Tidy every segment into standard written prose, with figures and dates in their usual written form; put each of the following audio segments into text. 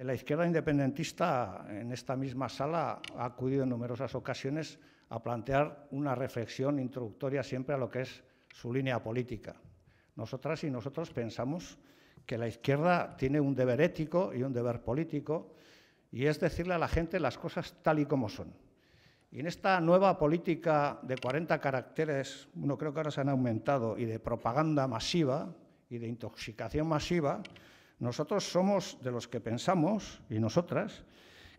La izquierda independentista en esta misma sala ha acudido en numerosas ocasiones a plantear una reflexión introductoria siempre a lo que es su línea política. Nosotras y nosotros pensamos que la izquierda tiene un deber ético y un deber político, y es decirle a la gente las cosas tal y como son. Y en esta nueva política de 40 caracteres, bueno, creo que ahora se han aumentado, y de propaganda masiva y de intoxicación masiva, nosotros somos de los que pensamos, y nosotras,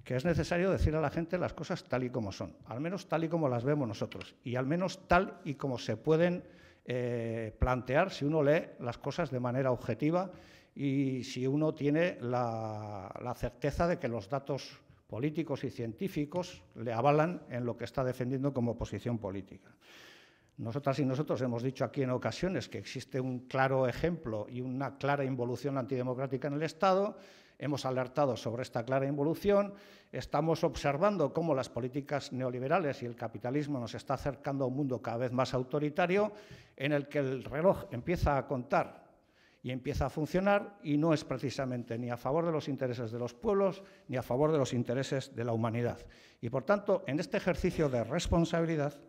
que es necesario decir a la gente las cosas tal y como son, al menos tal y como las vemos nosotros, y al menos tal y como se pueden plantear si uno lee las cosas de manera objetiva y si uno tiene la certeza de que los datos políticos y científicos le avalan en lo que está defendiendo como posición política. Nosotras y nosotros hemos dicho aquí en ocasiones que existe un claro ejemplo y una clara involución antidemocrática en el Estado. Hemos alertado sobre esta clara involución, estamos observando cómo las políticas neoliberales y el capitalismo nos está acercando a un mundo cada vez más autoritario, en el que el reloj empieza a contar y empieza a funcionar, y no es precisamente ni a favor de los intereses de los pueblos ni a favor de los intereses de la humanidad. Y, por tanto, en este ejercicio de responsabilidad,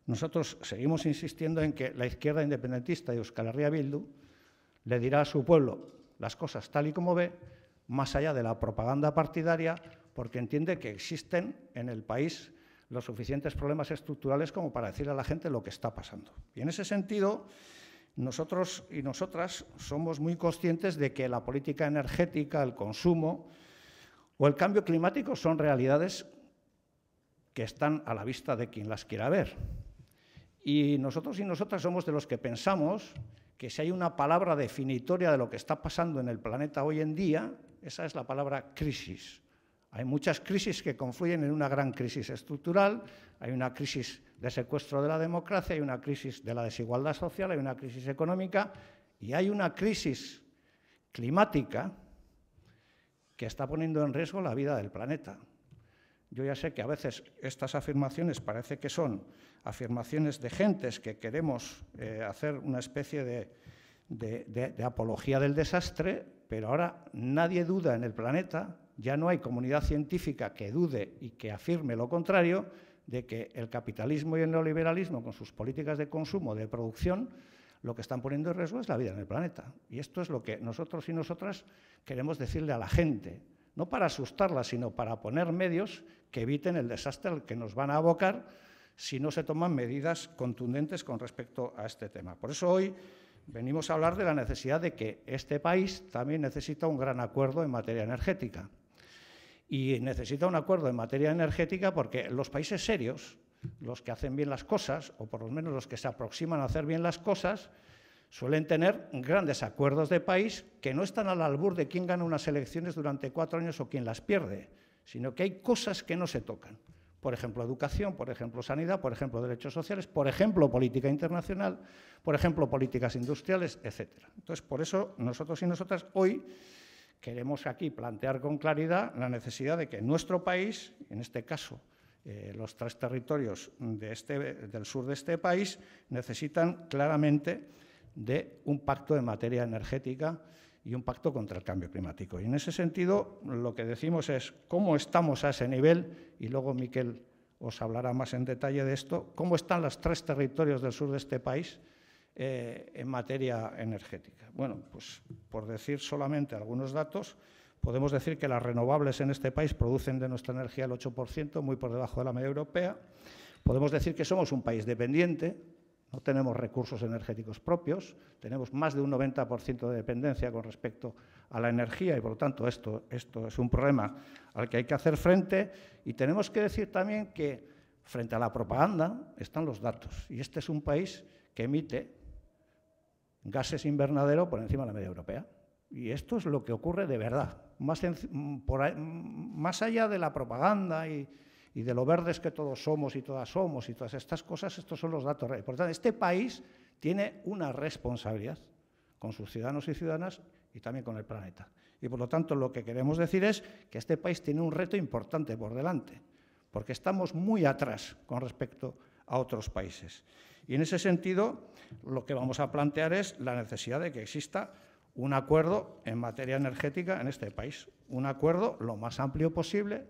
nosotros seguimos insistiendo en que la izquierda independentista de Euskal Herria Bildu le dirá a su pueblo las cosas tal y como ve, más allá de la propaganda partidaria, porque entiende que existen en el país los suficientes problemas estructurales como para decir a la gente lo que está pasando. Y en ese sentido, nosotros y nosotras somos muy conscientes de que la política energética, el consumo o el cambio climático son realidades que están a la vista de quien las quiera ver. Y nosotros y nosotras somos de los que pensamos que si hay una palabra definitoria de lo que está pasando en el planeta hoy en día, esa es la palabra crisis. Hay muchas crisis que confluyen en una gran crisis estructural, hay una crisis de secuestro de la democracia, hay una crisis de la desigualdad social, hay una crisis económica y hay una crisis climática que está poniendo en riesgo la vida del planeta. Yo ya sé que a veces estas afirmaciones parece que son afirmaciones de gentes que queremos hacer una especie de apología del desastre, pero ahora nadie duda en el planeta, ya no hay comunidad científica que dude y que afirme lo contrario, de que el capitalismo y el neoliberalismo, con sus políticas de consumo, de producción, lo que están poniendo en riesgo es la vida en el planeta. Y esto es lo que nosotros y nosotras queremos decirle a la gente, no para asustarla, sino para poner medios que eviten el desastre al que nos van a abocar si no se toman medidas contundentes con respecto a este tema. Por eso hoy venimos a hablar de la necesidad de que este país también necesita un gran acuerdo en materia energética. Y necesita un acuerdo en materia energética porque los países serios, los que hacen bien las cosas, o por lo menos los que se aproximan a hacer bien las cosas, suelen tener grandes acuerdos de país que no están al albur de quién gana unas elecciones durante 4 años o quién las pierde, sino que hay cosas que no se tocan. Por ejemplo, educación, por ejemplo, sanidad, por ejemplo, derechos sociales, por ejemplo, política internacional, por ejemplo, políticas industriales, etc. Entonces, por eso nosotros y nosotras hoy queremos aquí plantear con claridad la necesidad de que nuestro país, en este caso los 3 territorios del sur de este país, necesitan claramente de un pacto en materia energética y un pacto contra el cambio climático. Y en ese sentido, lo que decimos es cómo estamos a ese nivel, y luego Miquel os hablará más en detalle de esto, cómo están los 3 territorios del sur de este país en materia energética. Bueno, pues por decir solamente algunos datos, podemos decir que las renovables en este país producen de nuestra energía el 8%, muy por debajo de la media europea. Podemos decir que somos un país dependiente, no tenemos recursos energéticos propios, tenemos más de un 90% de dependencia con respecto a la energía y, por lo tanto, esto es un problema al que hay que hacer frente. Y tenemos que decir también que, frente a la propaganda, están los datos. Y este es un país que emite gases invernadero por encima de la media europea. Y esto es lo que ocurre de verdad. Más allá de la propaganda y de lo verdes que todos somos y todas estas cosas, estos son los datos reales. Por tanto, este país tiene una responsabilidad con sus ciudadanos y ciudadanas y también con el planeta. Y, por lo tanto, lo que queremos decir es que este país tiene un reto importante por delante, porque estamos muy atrás con respecto a otros países. Y, en ese sentido, lo que vamos a plantear es la necesidad de que exista un acuerdo en materia energética en este país, un acuerdo lo más amplio posible,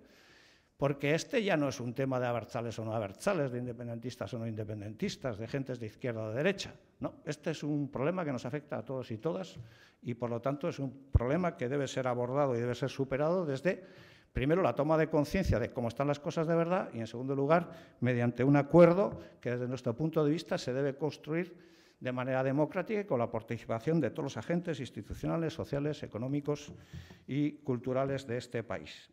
porque este ya no es un tema de abertzales o no abertzales, de independentistas o no independentistas, de gentes de izquierda o de derecha. No, este es un problema que nos afecta a todos y todas y, por lo tanto, es un problema que debe ser abordado y debe ser superado desde, primero, la toma de conciencia de cómo están las cosas de verdad y, en segundo lugar, mediante un acuerdo que, desde nuestro punto de vista, se debe construir de manera democrática y con la participación de todos los agentes institucionales, sociales, económicos y culturales de este país.